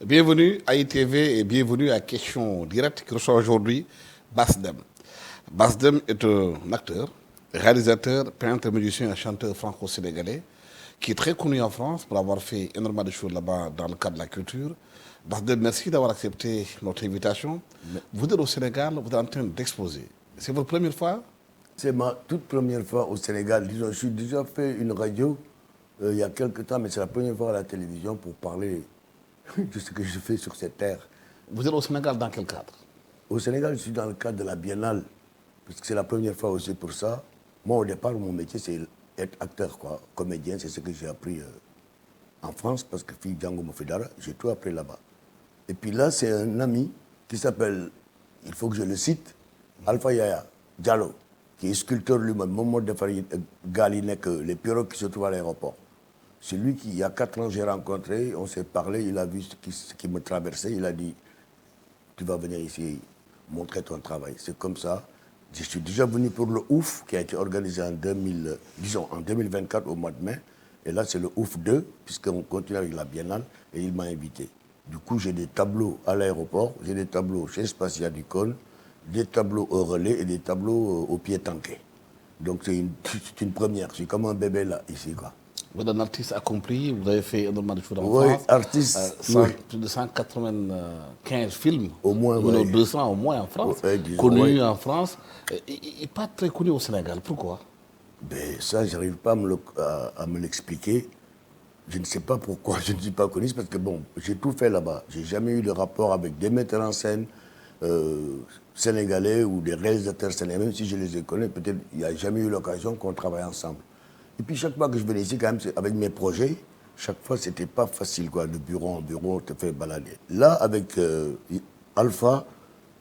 Bienvenue à ITV et bienvenue à Question Directe qui reçoit aujourd'hui Basdem. Basdem est un acteur, réalisateur, peintre, musicien et chanteur franco-sénégalais qui est très connu en France pour avoir fait énormément de choses là-bas dans le cadre de la culture. Basdem, merci d'avoir accepté notre invitation. Vous êtes au Sénégal, vous êtes en train d'exposer. C'est votre première fois? C'est ma toute première fois au Sénégal. Disons, je suis déjà fait une radio il y a quelques temps, mais c'est la première fois à la télévision pour parler de ce que je fais sur cette terre. Vous êtes au Sénégal dans quel cadre? Au Sénégal, je suis dans le cadre de la Biennale, parce que c'est la première fois aussi pour ça. Moi, au départ, mon métier, c'est être acteur, quoi, comédien. C'est ce que j'ai appris en France, parce que fille Django Mofidara, j'ai tout appris là-bas. Et puis là, c'est un ami qui s'appelle, il faut que je le cite, Alpha Yaya Diallo, qui est sculpteur lui-même, Momo de Galinek, les pirogues qui se trouvent à l'aéroport. C'est lui qui, il y a 4 ans, j'ai rencontré, on s'est parlé, il a vu ce qui me traversait, il a dit, tu vas venir ici montrer ton travail. C'est comme ça. Je suis déjà venu pour le OUF, qui a été organisé en 2024 au mois de mai. Et là, c'est le OUF 2, puisqu'on continue avec la Biennale, et il m'a invité. Du coup, j'ai des tableaux à l'aéroport, j'ai des tableaux chez Spacia du Cône, des tableaux au relais et des tableaux au pied tanké. Donc, c'est une première. Je suis comme un bébé là, ici, quoi. Vous êtes un artiste accompli, vous avez fait énormément de choses en Oui, France. artiste, oui. Plus de 195 films. Au moins, oui. oui. 200 au moins en France. Ouais, disons, connu oui. en France. Et pas très connu au Sénégal. Pourquoi? Ben, ça, je n'arrive pas à me l'expliquer. Je ne sais pas pourquoi je ne suis pas connu, parce que bon, j'ai tout fait là-bas. J'ai jamais eu de rapport avec des metteurs en scène sénégalais ou des réalisateurs sénégalais, même si je les ai connus, peut-être il n'y a jamais eu l'occasion qu'on travaille ensemble. Et puis chaque fois que je venais ici, quand même, avec mes projets, chaque fois, c'était pas facile, quoi. De bureau en bureau, on te fait balader. Là, avec Alpha,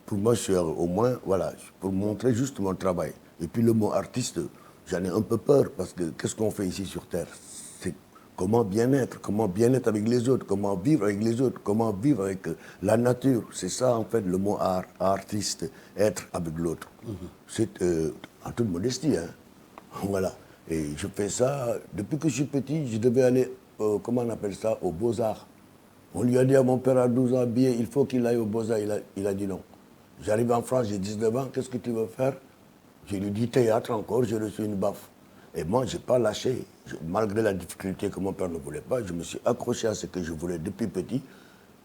pour moi, je suis au moins, voilà, pour montrer juste mon travail. Et puis le mot artiste, j'en ai un peu peur, parce que qu'est-ce qu'on fait ici sur Terre? C'est comment bien être avec les autres, comment vivre avec les autres, comment vivre avec la nature. C'est ça, en fait, le mot art, artiste, être avec l'autre. C'est en toute modestie, hein. Voilà. Et je fais ça, depuis que je suis petit, je devais aller, comment on appelle ça, aux Beaux-Arts. On lui a dit à mon père à 12 ans, bien, il faut qu'il aille aux Beaux-Arts. Il a dit non. J'arrive en France, j'ai 19 ans, qu'est-ce que tu veux faire? Je lui dis théâtre encore, j'ai reçu une baffe. Et moi, je n'ai pas lâché. Malgré la difficulté que mon père ne voulait pas, je me suis accroché à ce que je voulais depuis petit.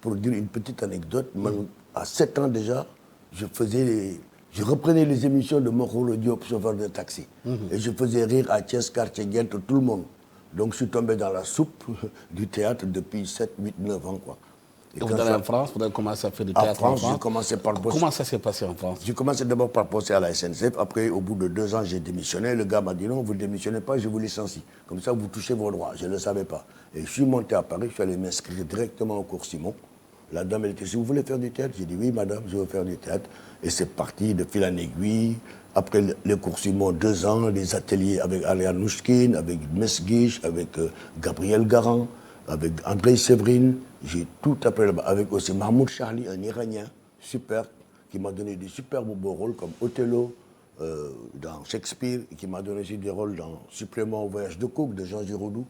Pour dire une petite anecdote, à 7 ans déjà, je reprenais les émissions de Mokoro Diop, chauffeur de taxi. Et je faisais rire à Thiès, quartier Ghent, tout le monde. Donc je suis tombé dans la soupe du théâtre depuis 7, 8, 9 ans, quoi. Et vous allez en France, vous avez commencé à faire du théâtre en France. J'ai commencé par bosser. Comment ça s'est passé en France? J'ai commencé d'abord par bosser à la SNCF. Après, au bout de 2 ans, j'ai démissionné. Le gars m'a dit non, vous ne démissionnez pas, je vous licencie. Comme ça, vous touchez vos droits. Je ne le savais pas. Et je suis monté à Paris, je suis allé m'inscrire directement au cours Simon. La dame, elle était, si vous voulez faire du théâtre, j'ai dit oui, madame, je veux faire du théâtre. Et c'est parti de fil en aiguille. Après les cours Simon, 2 ans, des ateliers avec Ariane Nouchkine, avec Mesguich, avec Gabriel Garand, avec André Séverine. J'ai tout appris là-bas. Avec aussi Mahmoud Charlie, un Iranien, super, qui m'a donné des superbes beaux rôles comme Othello dans Shakespeare, et qui m'a donné aussi des rôles dans Supplément au voyage de Cook de Jean Giraudoux.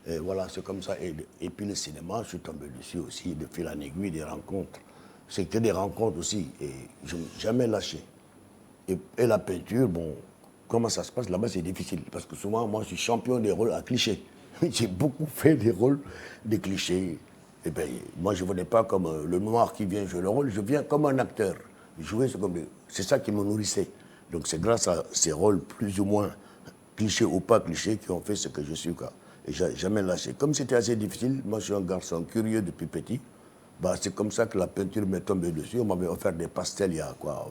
Et voilà, c'est comme ça. Et puis le cinéma, je suis tombé dessus aussi, de fil en aiguille, des rencontres. C'était des rencontres aussi, et je n'ai jamais lâché. Et la peinture, bon, comment ça se passe là-bas, c'est difficile. Parce que souvent, moi, je suis champion des rôles à clichés. J'ai beaucoup fait des rôles de clichés. Et bien, moi, je ne venais pas comme le noir qui vient jouer le rôle, je viens comme un acteur. C'est ça qui me nourrissait. Donc c'est grâce à ces rôles plus ou moins clichés ou pas clichés qui ont fait ce que je suis, quoi. Et j'ai jamais lâché. Comme c'était assez difficile, moi je suis un garçon curieux depuis petit, bah, c'est comme ça que la peinture m'est tombée dessus. On m'avait offert des pastels il y a quoi,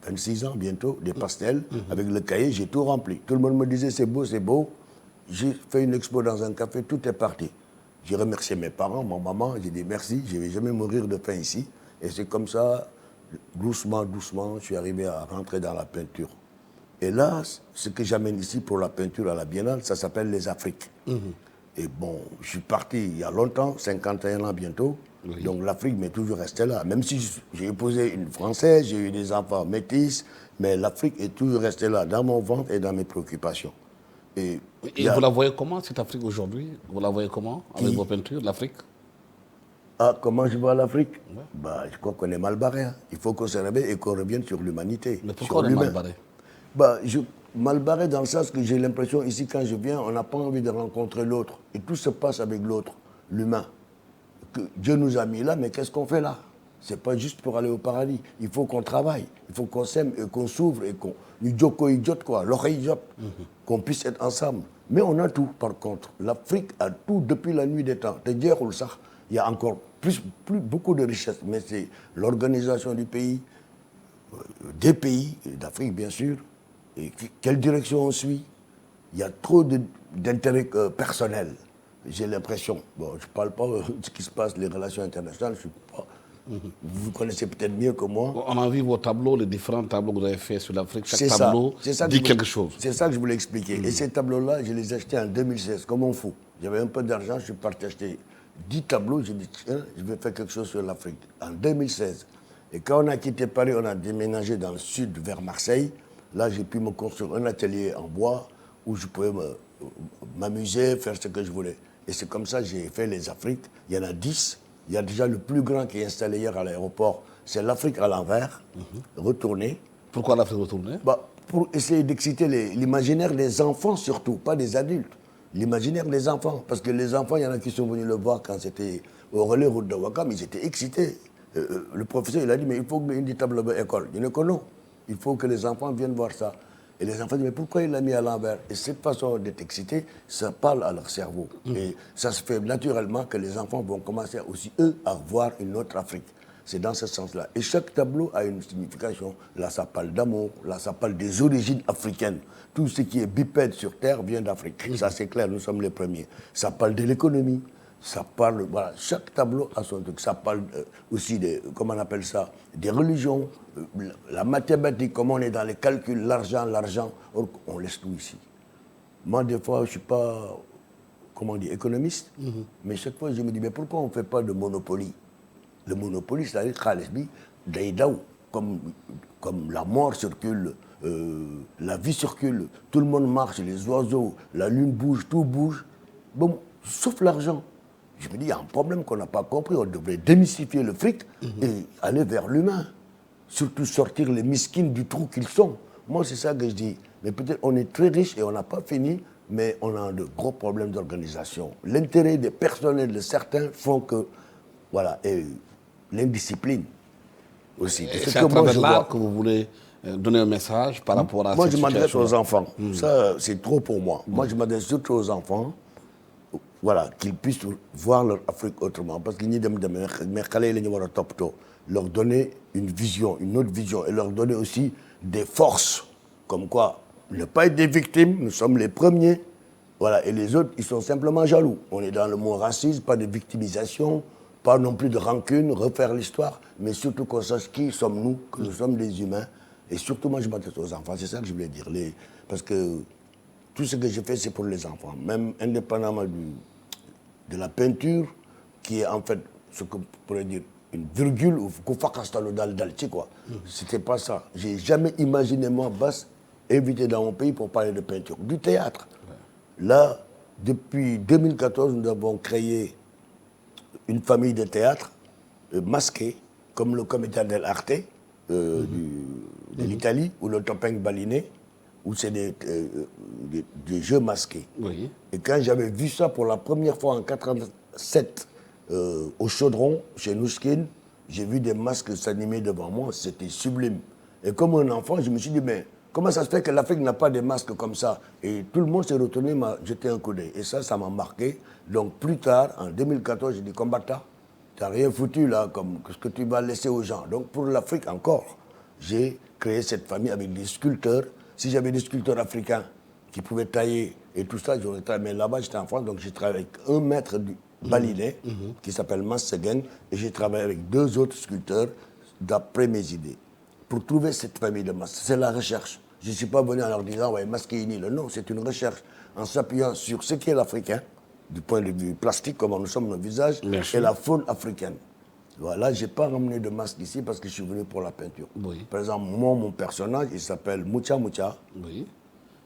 26 ans bientôt, des pastels. Avec le cahier, j'ai tout rempli. Tout le monde me disait c'est beau, c'est beau. J'ai fait une expo dans un café, tout est parti. J'ai remercié mes parents, ma maman, j'ai dit merci, je ne vais jamais mourir de faim ici. Et c'est comme ça, doucement, doucement, je suis arrivé à rentrer dans la peinture. Et là, ce que j'amène ici pour la peinture à la Biennale, ça s'appelle les Afriques. Et bon, je suis parti il y a longtemps, 51 ans bientôt. Oui. Donc l'Afrique m'est toujours restée là. Même si j'ai épousé une Française, j'ai eu des enfants métis, mais l'Afrique est toujours restée là, dans mon ventre et dans mes préoccupations. Et vous la voyez comment, cette Afrique aujourd'hui? Vous la voyez comment, avec vos peintures, l'Afrique? Ah, comment je vois l'Afrique? Bah, je crois qu'on est mal barré. Hein. Il faut qu'on se réveille et qu'on revienne sur l'humanité. Mais sur pourquoi on est l'humain. mal barré? Bah, mal barré dans le sens que j'ai l'impression, ici, quand je viens, on n'a pas envie de rencontrer l'autre. Et tout se passe avec l'autre, l'humain. Que Dieu nous a mis là, mais qu'est-ce qu'on fait là? C'est pas juste pour aller au paradis. Il faut qu'on travaille, il faut qu'on s'aime et qu'on s'ouvre et qu'on... l'oreille idiote, qu'on puisse être ensemble. Mais on a tout, par contre. L'Afrique a tout depuis la nuit des temps. Il y a encore beaucoup de richesses, mais c'est l'organisation du pays, des pays, d'Afrique bien sûr, et quelle direction on suit. Il y a trop d'intérêts personnels, j'ai l'impression. Bon, je ne parle pas de ce qui se passe, les relations internationales, je suis pas... Vous connaissez peut-être mieux que moi. On a vu vos tableaux, les différents tableaux que vous avez faits sur l'Afrique. Chaque C'est tableau ça dit quelque chose. C'est ça que je voulais expliquer. Et ces tableaux-là, je les ai achetés en 2016, comme on fout. J'avais un peu d'argent, je suis parti acheter 10 tableaux. J'ai dit, tiens, je vais faire quelque chose sur l'Afrique. En 2016. Et quand on a quitté Paris, on a déménagé dans le sud, vers Marseille. Là, j'ai pu me construire un atelier en bois où je pouvais m'amuser, faire ce que je voulais. Et c'est comme ça que j'ai fait les Afriques. Il y en a 10. Il y a déjà le plus grand qui est installé hier à l'aéroport. C'est l'Afrique à l'envers, retourné. Pourquoi l'Afrique retournée? Bah, pour essayer d'exciter l'imaginaire des enfants surtout, pas des adultes. L'imaginaire des enfants. Parce que les enfants, il y en a qui sont venus le voir quand c'était au relais route de Ouakam, ils étaient excités. Le professeur, il a dit, mais il faut que une table de école. Il dit que non. Il faut que les enfants viennent voir ça. Et les enfants disent, mais pourquoi il l'a mis à l'envers? Et cette façon d'être excité, ça parle à leur cerveau. Et ça se fait naturellement que les enfants vont commencer aussi, eux, à voir une autre Afrique. C'est dans ce sens-là. Et chaque tableau a une signification. Là, ça parle d'amour. Là, ça parle des origines africaines. Tout ce qui est bipède sur Terre vient d'Afrique. Ça, c'est clair, nous sommes les premiers. Ça parle de l'économie. Ça parle, voilà, chaque tableau a son truc. Ça parle aussi de, comment on appelle ça, des religions, la mathématique, comment on est dans les calculs, l'argent, on laisse tout ici. Moi, des fois, je ne suis pas, comment on dit, économiste, mais chaque fois, je me dis, mais pourquoi on ne fait pas de monopoly? Le monopoly, c'est-à-dire Khalesbi, Daïdaou, comme la mort circule, la vie circule, tout le monde marche, les oiseaux, la lune bouge, tout bouge, bon, sauf l'argent. Je me dis, il y a un problème qu'on n'a pas compris. On devrait démystifier le fric et aller vers l'humain. Surtout sortir les miskines du trou qu'ils sont. Moi, c'est ça que je dis. Mais peut-être on est très riche et on n'a pas fini, mais on a de gros problèmes d'organisation. L'intérêt des personnels de certains font que, voilà, et l'indiscipline aussi. C'est à travers là que vous voulez donner un message par rapport à cette situation. Moi, je m'adresse aux enfants. Ça, c'est trop pour moi. Moi, je m'adresse surtout aux enfants. Voilà, qu'ils puissent voir leur Afrique autrement. Parce qu'ils n'y leur donner une vision, une autre vision, et leur donner aussi des forces. Comme quoi, ne pas être des victimes, nous sommes les premiers. Voilà, et les autres, ils sont simplement jaloux. On est dans le mot racisme, pas de victimisation, pas non plus de rancune, refaire l'histoire, mais surtout qu'on sache qui sommes-nous, que nous sommes des humains. Et surtout, moi, je m'adresse aux enfants, c'est ça que je voulais dire. Parce que tout ce que je fais, c'est pour les enfants. Même indépendamment de la peinture, qui est en fait ce que pourrait dire une virgule ou quoi. C'était pas ça. J'ai jamais imaginé moi, Bass, invité dans mon pays pour parler de peinture, du théâtre. Là, depuis 2014, nous avons créé une famille de théâtre masquée, comme le Comité dell'Arte de l'Italie, ou le Topeng Baliné, où c'est des jeux masqués. Oui. Et quand j'avais vu ça pour la première fois en 87 au Chaudron, chez Nouskine, j'ai vu des masques s'animer devant moi, c'était sublime. Et comme un enfant, je me suis dit, mais comment ça se fait que l'Afrique n'a pas des masques comme ça? Et tout le monde s'est retourné, m'a jeté un coup d'œil. Et ça m'a marqué. Donc plus tard, en 2014, j'ai dit, combattant, tu n'as rien foutu là, comme ce que tu vas laisser aux gens. Donc pour l'Afrique encore, j'ai créé cette famille avec des sculpteurs. Si j'avais des sculpteurs africains qui pouvaient tailler et tout ça, j'aurais travaillé. Mais là-bas, j'étais en France, donc j'ai travaillé avec un maître du Balinais qui s'appelle Massegen, et j'ai travaillé avec 2 autres sculpteurs d'après mes idées. Pour trouver cette famille de masques, c'est la recherche. Je ne suis pas venu en leur disant, ouais, masquer une île. Non, c'est une recherche en s'appuyant sur ce qu'est l'Africain, du point de vue plastique, comment nous sommes nos visages, et la faune africaine. Voilà, je n'ai pas ramené de masque ici parce que je suis venu pour la peinture. Oui. Par exemple, moi, mon personnage, il s'appelle Moucha Moucha. Oui.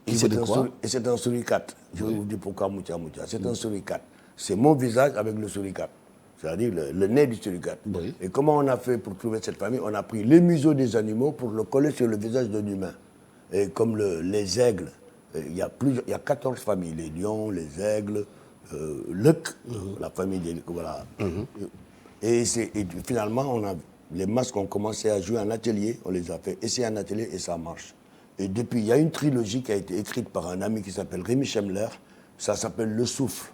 Et c'est un suricate. Je vais vous dire pourquoi Moucha Moucha. C'est un suricate. C'est mon visage avec le suricate. c'est-à-dire le nez du suricate. Oui. Et comment on a fait pour trouver cette famille? On a pris les museaux des animaux pour le coller sur le visage d'un humain. Et comme les aigles, il y a 14 familles, les lions, les aigles, l'œc, la famille des... Voilà. Et finalement, les masques ont commencé à jouer en atelier, on les a fait essayer en atelier et ça marche. Et depuis, il y a une trilogie qui a été écrite par un ami qui s'appelle Rémi Schemler, ça s'appelle Le Souffle,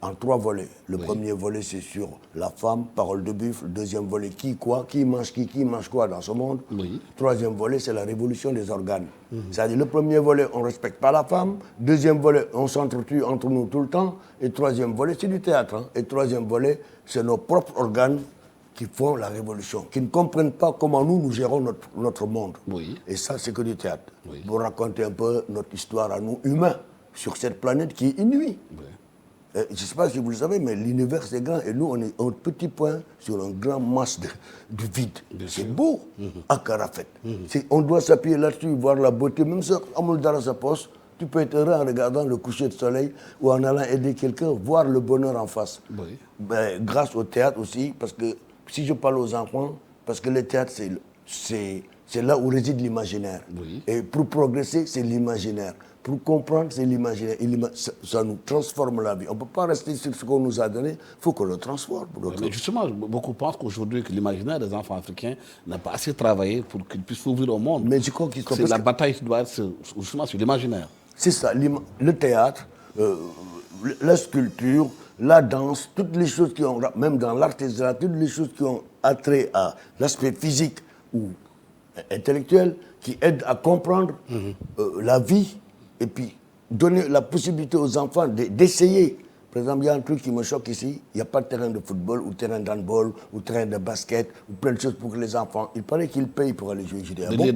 en 3 volets. Le premier volet, c'est sur la femme, parole de buffle. Le deuxième volet, qui mange quoi dans ce monde. Oui. Troisième volet, c'est la révolution des organes. C'est-à-dire, le premier volet, on ne respecte pas la femme. Deuxième volet, on s'entretue entre nous tout le temps. Et troisième volet, c'est du théâtre. Hein. Et troisième volet, c'est nos propres organes qui font la révolution, qui ne comprennent pas comment nous gérons notre monde. Oui. Et ça, c'est que du théâtre. Oui. Pour raconter un peu notre histoire à nous, humains, sur cette planète qui est inouïe. Oui. Je ne sais pas si vous le savez, mais l'univers c'est grand et nous on est un petit point sur un grand masse de vide. C'est beau, à Carafet. On doit s'appuyer là-dessus, voir la beauté. Même si Amoul Dara sa poste, tu peux être heureux en regardant le coucher de soleil ou en allant aider quelqu'un, voir le bonheur en face. Oui. Ben, grâce au théâtre aussi, parce que si je parle aux enfants, parce que le théâtre c'est là où réside l'imaginaire. Oui. Et pour progresser, c'est l'imaginaire. Pour comprendre, c'est l'imaginaire. Ça nous transforme la vie. On ne peut pas rester sur ce qu'on nous a donné, il faut qu'on le transforme. Mais justement, beaucoup pensent qu'aujourd'hui, que l'imaginaire des enfants africains n'a pas assez travaillé pour qu'ils puissent s'ouvrir au monde. Mais je crois qu'ils sont... C'est la bataille qui doit être justement sur l'imaginaire. C'est ça, le théâtre, la sculpture, la danse, toutes les choses qui ont, même dans l'artisanat, toutes les choses qui ont attrait à l'aspect physique ou intellectuel, qui aident à comprendre la vie et puis donner la possibilité aux enfants d'essayer. Par exemple, il y a un truc qui me choque ici, il n'y a pas de terrain de football ou terrain d'handball ou terrain de basket ou plein de choses pour les enfants. Il paraît qu'ils payent pour aller jouer. Des lieux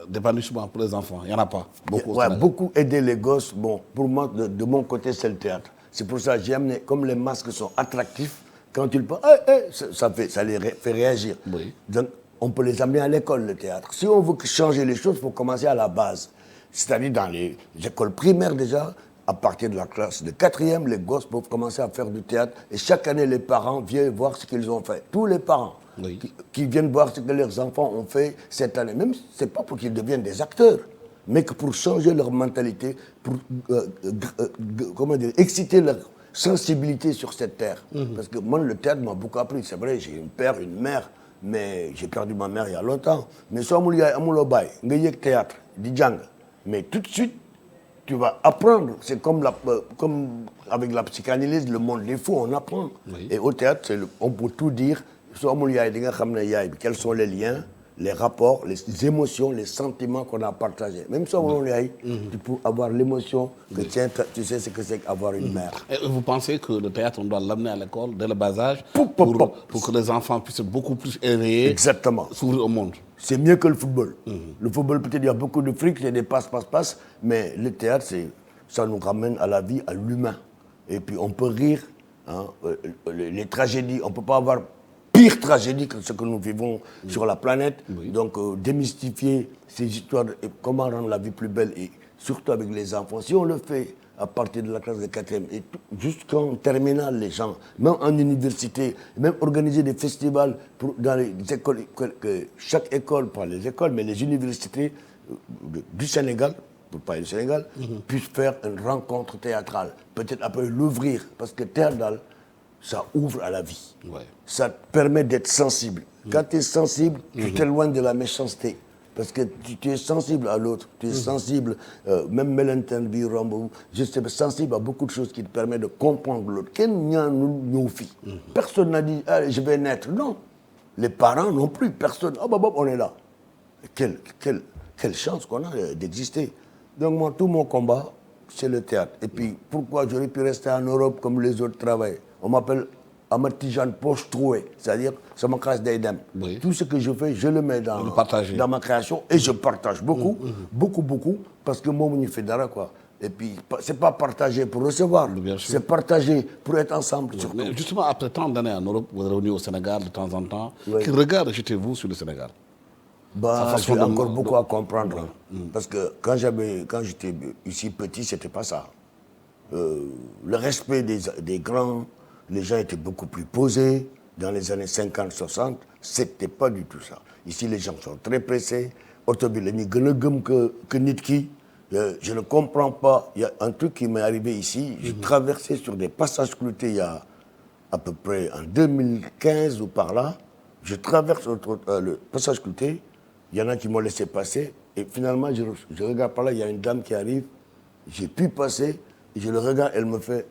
d'épanouissement pour les enfants, il n'y en a pas. Beaucoup, beaucoup aider les gosses. Bon, pour moi, de mon côté, c'est le théâtre. C'est pour ça que j'ai amené, comme les masques sont attractifs, quand ils parlent, ça les fait réagir. Oui. Donc, on peut les amener à l'école, le théâtre. Si on veut changer les choses, il faut commencer à la base. C'est-à-dire dans les écoles primaires déjà, à partir de la classe de 4e, les gosses peuvent commencer à faire du théâtre. Et chaque année, les parents viennent voir ce qu'ils ont fait. Tous les parents qui viennent voir ce que leurs enfants ont fait cette année. Même ce n'est pas pour qu'ils deviennent des acteurs, mais que pour changer leur mentalité, pour exciter leur sensibilité sur cette terre. Parce que moi, le théâtre m'a beaucoup appris. C'est vrai, j'ai un père, une mère, mais j'ai perdu ma mère il y a longtemps. Mais si on a un théâtre, mais tout de suite, tu vas apprendre. C'est comme avec la psychanalyse, le monde des fous, on apprend. Oui. Et au théâtre, on peut tout dire. Quels sont les liens, les rapports, les émotions, les sentiments qu'on a partagés. Même si on tu peux avoir l'émotion que tiens, tu sais ce que c'est qu'avoir une mère. Et vous pensez que le théâtre, on doit l'amener à l'école dès le bas âge pour que les enfants puissent être beaucoup plus éveillés, s'ouvrir au monde? C'est mieux que le football. Le football, peut-être, il y a beaucoup de fric, il y a des passes, mais le théâtre, ça nous ramène à la vie, à l'humain. Et puis, on peut rire. Hein, les tragédies, on ne peut pas avoir pire tragédie que ce que nous vivons sur la planète. Oui. Donc, démystifier ces histoires, comment rendre la vie plus belle, et surtout avec les enfants. Si on le fait à partir de la classe de 4e, et jusqu'en terminale, les gens, même en université, même organiser des festivals dans les écoles, chaque école, pas les écoles, mais les universités du Sénégal, pour parler du Sénégal, puissent faire une rencontre théâtrale. Peut-être après l'ouvrir, parce que théâtral, ça ouvre à la vie. Ouais. Ça te permet d'être sensible. Quand tu es sensible, tu t'éloignes de la méchanceté. Parce que tu es sensible à l'autre, tu es sensible, même Mélentin Birombo, je suis sensible à beaucoup de choses qui te permettent de comprendre l'autre. Personne n'a dit, ah, je vais naître. Non. Les parents non plus, personne. Ah, on est là. Quelle chance qu'on a d'exister. Donc, moi, tout mon combat, c'est le théâtre. Et puis, pourquoi j'aurais pu rester en Europe comme les autres travaillent? On m'appelle Amatijan poche trouée, c'est-à-dire ça me casse des dents. Oui. Tout ce que je fais, je le mets dans ma création et je partage beaucoup, beaucoup, parce que moi, je fais d'ara quoi. Et puis, c'est pas partager pour recevoir, c'est partager pour être ensemble. Oui. Mais justement, après tant d'années en Europe, vous êtes revenu au Sénégal de temps en temps. Oui. Quel regard jetez-vous sur le Sénégal? J'ai encore beaucoup à comprendre. Parce que quand j'étais ici petit, c'était pas ça. Le respect des grands, Les gens étaient beaucoup plus posés. Dans les années 50-60, c'était pas du tout ça. Ici, les gens sont très pressés. Automobile, que Nitki. Je ne comprends pas. Il y a un truc qui m'est arrivé ici. Je traversais sur des passages cloutés il y a à peu près en 2015 ou par là. Je traverse le passage clouté. Il y en a qui m'ont laissé passer. Et finalement, je regarde par là, il y a une dame qui arrive. J'ai pu passer. Et je le regarde, elle me fait,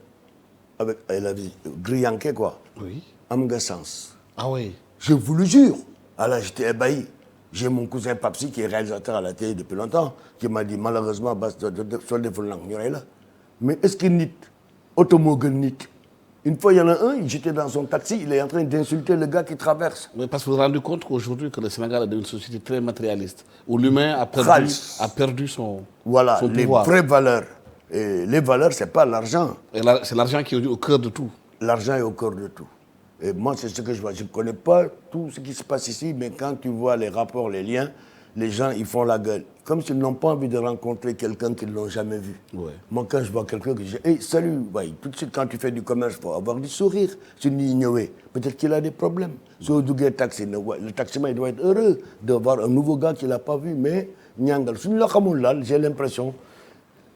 elle avait grillanqué quoi. Oui. Amgassens. Ah oui. Je vous le jure. Alors j'étais ébahi. J'ai mon cousin Papsi qui est réalisateur à la télé depuis longtemps, qui m'a dit malheureusement, mais est-ce qu'il nit Automogen nit. Une fois, il y en a un, j'étais dans son taxi, il est en train d'insulter le gars qui traverse. Mais parce que vous vous rendez compte qu'aujourd'hui, que le Sénégal est une société très matérialiste, où l'humain a perdu son, voilà, son les pouvoir. vraies valeurs. Et les valeurs, ce n'est pas l'argent. C'est l'argent qui est au cœur de tout. L'argent est au cœur de tout. Et moi, c'est ce que je vois. Je ne connais pas tout ce qui se passe ici, mais quand tu vois les rapports, les liens, les gens, ils font la gueule. Comme s'ils n'ont pas envie de rencontrer quelqu'un qu'ils n'ont jamais vu. Ouais. Moi, quand je vois quelqu'un, je dis hey, salut. Ouais, tout de suite, quand tu fais du commerce, il faut avoir du sourire. Tu dis ignorer. Peut-être qu'il a des problèmes. Si on dit taxi, le taximan, il doit être heureux d'avoir un nouveau gars qu'il n'a pas vu, mais j'ai l'impression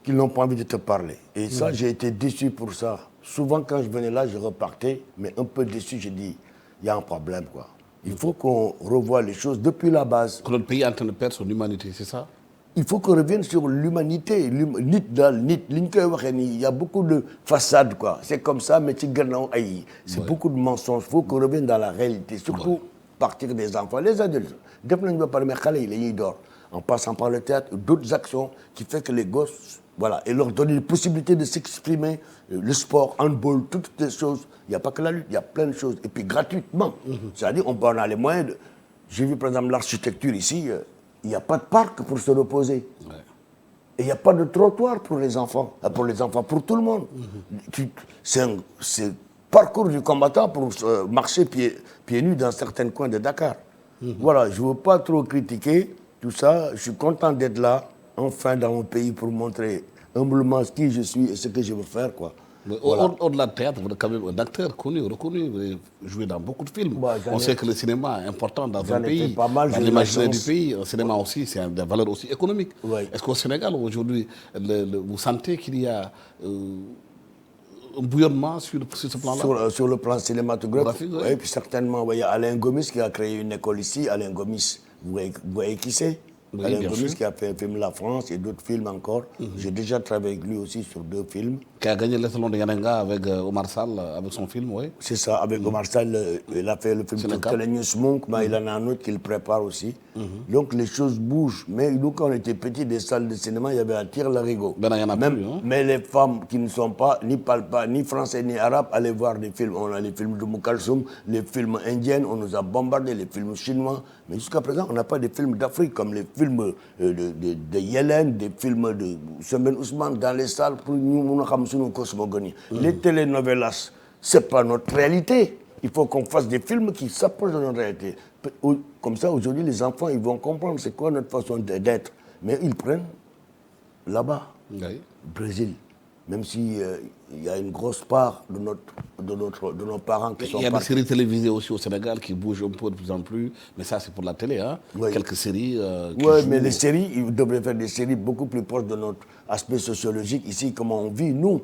qu'ils n'ont pas envie de te parler. Et ça, j'ai été déçu pour ça. Souvent, quand je venais là, je repartais, mais un peu déçu, j'ai dit, il y a un problème, quoi. Il faut qu'on revoie les choses depuis la base. Que notre pays est en train de perdre son humanité, c'est ça? Il faut qu'on revienne sur l'humanité. Il y a beaucoup de façades, quoi. C'est comme ça, mais c'est beaucoup de mensonges. Il faut qu'on revienne dans la réalité, surtout partir des enfants. Les adultes, en passant par le théâtre, d'autres actions qui font que les gosses, voilà, et leur donner la possibilité de s'exprimer, le sport, handball, toutes ces choses. Il n'y a pas que la lutte, il y a plein de choses. Et puis gratuitement. C'est-à-dire, on a les moyens de... J'ai vu par exemple l'architecture ici, il n'y a pas de parc pour se reposer. Ouais. Et il n'y a pas de trottoir pour les enfants, pour tout le monde. C'est un parcours du combattant pour marcher pieds nus dans certains coins de Dakar. Voilà, je ne veux pas trop critiquer tout ça. Je suis content d'être là, enfin dans mon pays, pour montrer humblement qui je suis et ce que je veux faire, quoi. Voilà. Au-delà de théâtre, vous êtes quand même un acteur connu, reconnu. Vous avez joué dans beaucoup de films. On sait que le cinéma est important dans un pays, pas mal, dans l'imaginaire du pays. Le cinéma aussi, c'est des valeurs aussi économiques. Ouais. Est-ce qu'au Sénégal, aujourd'hui, vous sentez qu'il y a un bouillonnement sur ce plan-là? Sur le plan cinématographique, oui. Et puis certainement, il y a Alain Gomis qui a créé une école ici. Alain Gomis, vous voyez qui c'est? Oui, Alain Gomis sûr. qui a fait un film La France et d'autres films encore. J'ai déjà travaillé avec lui aussi sur 2 films. Qui a gagné le salon de Yananga avec Omar Sall, avec son film, oui. C'est ça, avec Omar Sall, il a fait le film Telenius Monk, mais il en a un autre qu'il prépare aussi. Donc les choses bougent. Mais nous, quand on était petits, des salles de cinéma, il y avait à Tire-Larigot. Ben, il y en a même, plus, hein. Mais les femmes qui ne sont pas, ni parlent pas, ni français, ni arabe, allaient voir des films. On a les films de Moukalsoum, les films indiens, on nous a bombardé, les films chinois. Mais jusqu'à présent, on n'a pas des films d'Afrique, comme les films de Yellen, des films de Semen Ousmane dans les salles pour nous, cosmogonie. Les telenovelas, ce n'est pas notre réalité. Il faut qu'on fasse des films qui s'approchent de notre réalité. Comme ça, aujourd'hui, les enfants, ils vont comprendre c'est quoi notre façon d'être. Mais ils prennent là-bas, Brésil. Même s'il y a une grosse part de nos parents qui sont Il y a des séries télévisées aussi au Sénégal qui bougent un peu de plus en plus, mais ça c'est pour la télé, hein. Oui. Quelques séries. Oui, mais les séries, ils devraient faire des séries beaucoup plus proches de notre aspect sociologique. Ici, comment on vit, nous,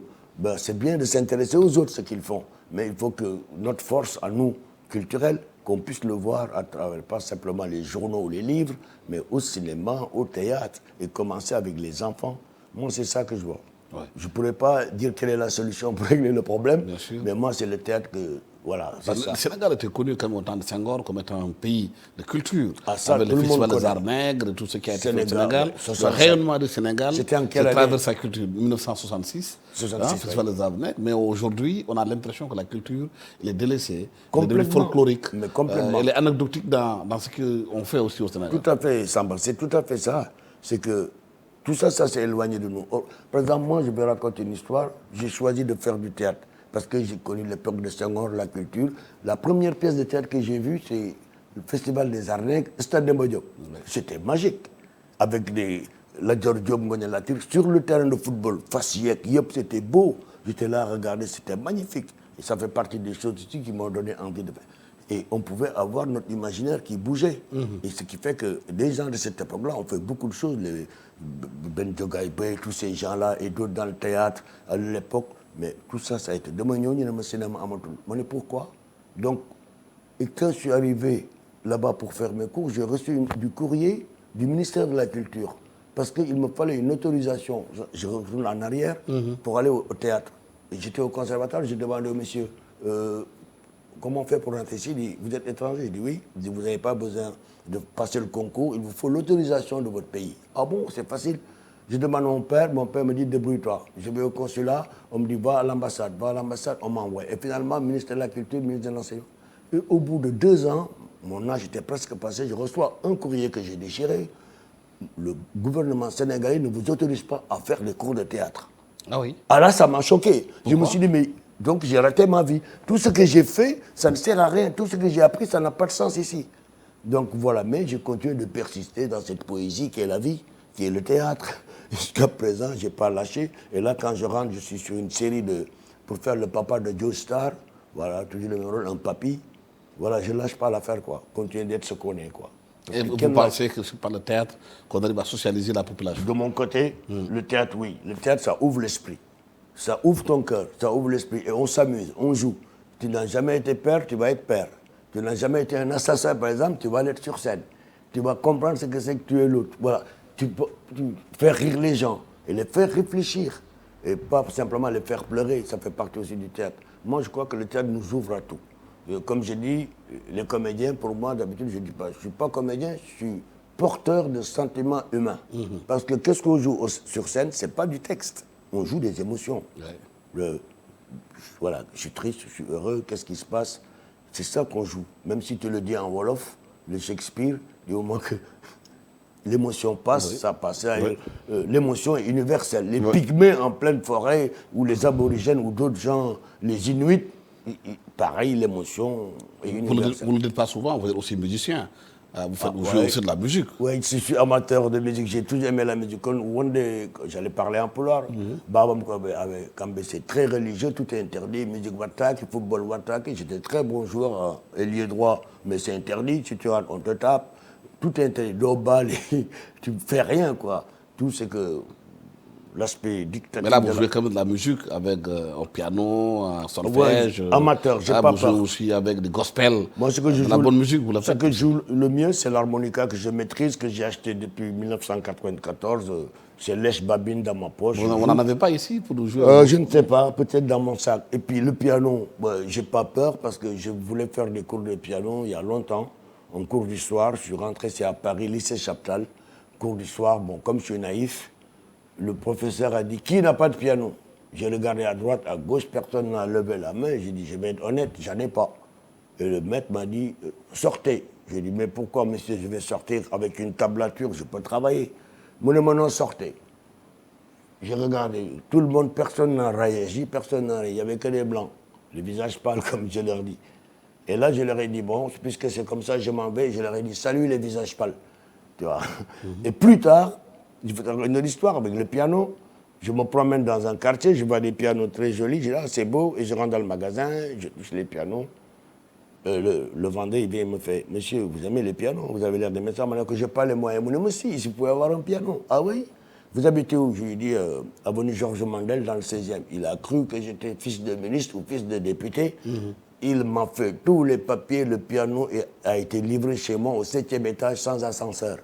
c'est bien de s'intéresser aux autres, ce qu'ils font. Mais il faut que notre force à nous, culturelle, qu'on puisse le voir à travers pas simplement les journaux ou les livres, mais au cinéma, au théâtre, et commencer avec les enfants. Moi, c'est ça que je vois. Ouais. Je ne pourrais pas dire quelle est la solution pour régler le problème, mais moi, c'est le théâtre que... Voilà, c'est ça. Le Sénégal était connu comme au temps de Senghor comme étant un pays de culture. Ça, avec le festival des arts nègres, tout ce qui a été fait au Sénégal. Le rayonnement du Sénégal, c'est à travers sa culture. 1966, le festival des arts nègres. Mais aujourd'hui, on a l'impression que la culture, elle est délaissée. Elle est devenue folklorique. Mais complètement. Elle est anecdotique dans ce qu'on fait aussi au Sénégal. Tout à fait, Samba. C'est tout à fait ça. C'est que tout ça, ça s'est éloigné de nous. Par exemple, moi, je vais raconter une histoire. J'ai choisi de faire du théâtre parce que j'ai connu l'époque de Senghor, la culture. La première pièce de théâtre que j'ai vue, c'est le Festival des Arts Nègres, Stade Demba Diop. C'était magique. Avec la Dior Diop, sur le terrain de football, Fassiek, Yop, c'était beau. J'étais là à regarder, c'était magnifique. Et ça fait partie des choses ici qui m'ont donné envie de faire. Et on pouvait avoir notre imaginaire qui bougeait. Et ce qui fait que des gens de cette époque-là ont fait beaucoup de choses. Les Ben Diogaïbe, tous ces gens-là, et d'autres dans le théâtre à l'époque. Mais tout ça, ça a été. Demain, on a cinéma amateur. Mais pourquoi? Donc, et quand je suis arrivé là-bas pour faire mes cours, j'ai reçu du courrier du ministère de la Culture. Parce qu'il me fallait une autorisation. Je retourne en arrière pour aller au théâtre. J'étais au conservatoire, j'ai demandé au monsieur, comment on fait pour rentrer ici? Il dit, vous êtes étranger? Il dit, oui. Il dit, vous n'avez pas besoin de passer le concours, il vous faut l'autorisation de votre pays. Ah bon, c'est facile. Je demande à mon père me dit, débrouille-toi. Je vais au consulat, on me dit, va à l'ambassade, on m'envoie. Et finalement, ministre de la Culture, ministre de l'Enseignement. Et au bout de 2 ans, mon âge était presque passé, je reçois un courrier que j'ai déchiré. Le gouvernement sénégalais ne vous autorise pas à faire des cours de théâtre. Ah oui. Ah là, ça m'a choqué. Pourquoi? Je me suis dit, mais donc j'ai raté ma vie. Tout ce que j'ai fait, ça ne sert à rien. Tout ce que j'ai appris, ça n'a pas de sens ici. Donc voilà, mais je continue de persister dans cette poésie qui est la vie, qui est le théâtre. Jusqu'à présent, je n'ai pas lâché. Et là, quand je rentre, je suis sur une série pour faire le papa de Joe Star. Voilà, toujours le même rôle, un papy. Voilà, je ne lâche pas l'affaire, quoi. Continuer d'être ce qu'on est, quoi. Et vous pensez que c'est par le théâtre qu'on arrive à socialiser la population? De mon côté, le théâtre, oui. Le théâtre, ça ouvre l'esprit. Ça ouvre ton cœur, ça ouvre l'esprit. Et on s'amuse, on joue. Tu n'as jamais été père, tu vas être père. Tu n'as jamais été un assassin, par exemple, tu vas l'être sur scène. Tu vas comprendre ce que c'est que tu es l'autre. Voilà. Tu faire rire les gens et les faire réfléchir. Et pas simplement les faire pleurer. Ça fait partie aussi du théâtre. Moi, je crois que le théâtre nous ouvre à tout. Comme je dis, les comédiens, pour moi, d'habitude, je ne dis pas, je ne suis pas comédien, je suis porteur de sentiments humains. Parce que qu'est-ce qu'on joue sur scène? Ce n'est pas du texte. On joue des émotions. Voilà, je suis triste, je suis heureux, qu'est-ce qui se passe? C'est ça qu'on joue. Même si tu le dis en Wolof, le Shakespeare, du moment que l'émotion passe, ça passe. L'émotion est universelle. Les pygmées en pleine forêt, ou les aborigènes, ou d'autres gens, les Inuits, pareil, l'émotion est universelle. Vous ne le dites pas souvent, vous êtes aussi musicien. Vous jouez aussi de la musique. Oui, je suis amateur de musique, j'ai toujours aimé la musique. Quand j'allais parler en pulaar, Babam Kambe, c'est très religieux, tout est interdit. Musique wataki, football wataki, j'étais très bon joueur, ailier droit, mais c'est interdit. Si tu rentres, on te tape. Tout est interdit. D'obal, tu ne fais rien, quoi. Tout c'est que l'aspect dictatorial. Mais là, vous jouez quand même de la musique avec un piano, un solfège. Amateur, j'ai pas peur. Vous jouez aussi avec des gospels. Moi, ce que je joue, la bonne musique, vous la ce faites. que je joue le mieux, c'est l'harmonica que je maîtrise, que j'ai acheté depuis 1994. C'est lèche babine dans ma poche. Vous n'en avez pas ici pour nous jouer? Je ne sais pas, peut-être dans mon sac. Et puis le piano, j'ai pas peur parce que je voulais faire des cours de piano il y a longtemps. En cours du soir, je suis rentré, c'est à Paris, lycée Chaptal. Cours du soir, bon, comme je suis naïf, le professeur a dit, qui n'a pas de piano? J'ai regardé à droite, à gauche, personne n'a levé la main. J'ai dit, je vais être honnête, j'en ai pas. Et le maître m'a dit, sortez. J'ai dit, mais pourquoi, monsieur, je vais sortir avec une tablature, je peux travailler. Mon non, sortez. J'ai regardé, tout le monde, personne n'a réagi, personne n'a réagi. Il n'y avait que des blancs. Le visage pâle, comme je leur dis. Et là, je leur ai dit, bon, puisque c'est comme ça, je m'en vais. Je leur ai dit, salut les visages pâles. Tu vois. Et plus tard, je vais te raconter une histoire avec le piano. Je me promène dans un quartier, je vois des pianos très jolis. Je dis, ah, c'est beau. Et je rentre dans le magasin, je touche les pianos. Le vendeur, il vient et me fait, monsieur, vous aimez les pianos? Vous avez l'air d'aimer ça. Maintenant que je n'ai pas les moyens. Je me si, vous pouvez avoir un piano. Ah oui? Vous habitez où? Je lui ai dit, avenue Georges Mandel, dans le 16e. Il a cru que j'étais fils de ministre ou fils de député. Il m'a fait tous les papiers. Le piano a été livré chez moi au 7e étage sans ascenseur.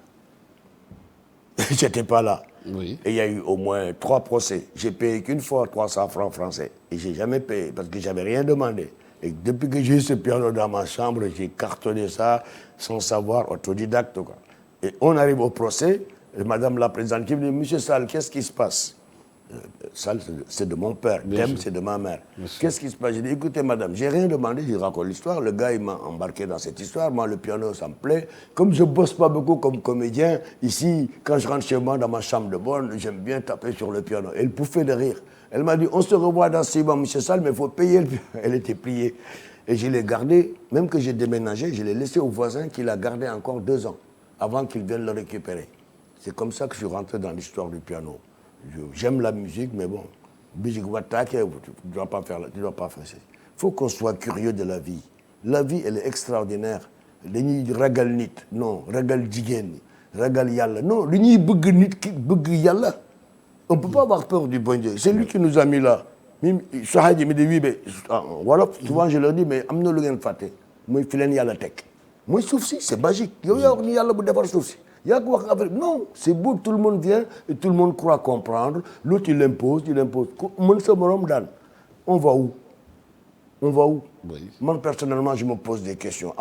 J'étais pas là. Oui. Et il y a eu au moins 3 procès. J'ai payé qu'une fois 300 francs français. Et j'ai jamais payé parce que j'avais rien demandé. Et depuis que j'ai eu ce piano dans ma chambre, j'ai cartonné ça sans savoir, autodidacte, quoi. Et on arrive au procès, et madame la présidente qui me dit, monsieur Sall, qu'est-ce qui se passe? Sall, c'est de mon père, Dem, c'est de ma mère. Qu'est-ce qui se passe? J'ai dit, écoutez madame, j'ai rien demandé, je raconte l'histoire. Le gars, il m'a embarqué dans cette histoire. Moi, le piano, ça me plaît. Comme je ne bosse pas beaucoup comme comédien, ici, quand je rentre chez moi dans ma chambre de bonne, j'aime bien taper sur le piano. Elle pouffait de rire. Elle m'a dit, on se revoit dans 6 mois, monsieur Sall, mais il faut payer le piano. Elle était pliée. Et je l'ai gardé, même que j'ai déménagé, je l'ai laissé au voisin qui l'a gardé encore 2 ans, avant qu'il vienne le récupérer. C'est comme ça que je suis rentré dans l'histoire du piano. J'aime la musique, mais bon, musique watake, tu ne dois pas faire ça. faut qu'on soit curieux de la vie. La vie, elle est extraordinaire. Dañuy ragal nit, non, ragal jigéen ñi, ragal yàlla. Non, dañuy bëgg nit ki bëgg yàlla. On ne peut pas avoir peur du bon Dieu. C'est lui qui nous a mis là. Voilà, souvent je leur dis, mais am na lu ngeen fàtte. Mooy fi leen yàlla teg. Mooy suuf si, c'est magique. Yow yaa wax ni yàlla bu defar suuf si. Yaa ko wax affaire non, c'est beau, tout le monde vient et tout le monde croit comprendre. L'autre il impose. Mën sa morom daan. On va où? On va où? Oui. Moi, personnellement, je me pose des questions.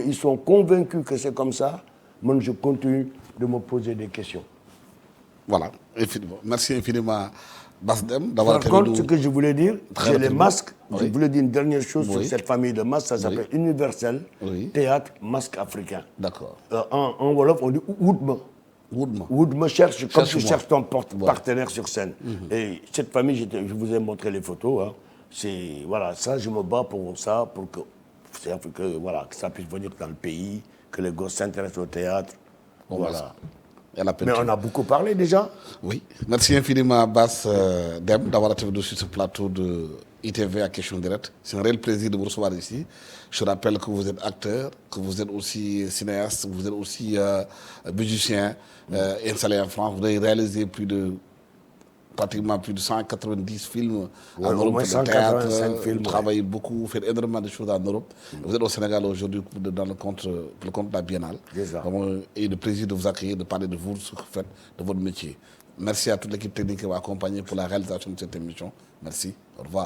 Ils sont convaincus que c'est comme ça. Moi, je continue de me poser des questions. Voilà, infiniment. Merci infiniment, Basdem, d'avoir Par contre, ce que je voulais dire, c'est les masques. Oui. Je voulais dire une dernière chose sur Oui. cette famille de masques. Ça s'appelle Universel Oui. Théâtre Masque Africain. D'accord. En Wolof, on dit Woodma. Woodma. Woodma cherche, comme tu Cherche-moi. cherches ton Voilà. partenaire sur scène. Et cette famille, je vous ai montré les photos. Hein. C'est, voilà, ça, je me bats pour ça, pour que, voilà, que ça puisse venir dans le pays, que les gosses s'intéressent au théâtre. Bon, Voilà. Et la Mais peinture. on a beaucoup parlé déjà. Oui. Merci infiniment, Bass Dem, d'avoir été venu sur ce plateau de ITV à Question Directe. C'est un réel plaisir de vous recevoir ici. Je rappelle que vous êtes acteur, que vous êtes aussi cinéaste, vous êtes aussi musicien installé en France. Vous avez réalisé pratiquement plus de 190 films Ouais, en au Europe moins de 185 théâtre. films, Vous travaillez beaucoup, vous faites énormément de choses en Europe. Vous êtes au Sénégal aujourd'hui pour le compte de la Biennale. C'est ça. Vraiment, et le plaisir de vous accueillir, de parler de vous, ce que vous faites, de votre métier. Merci à toute l'équipe technique qui m'a accompagné pour la réalisation de cette émission. Merci. Au revoir.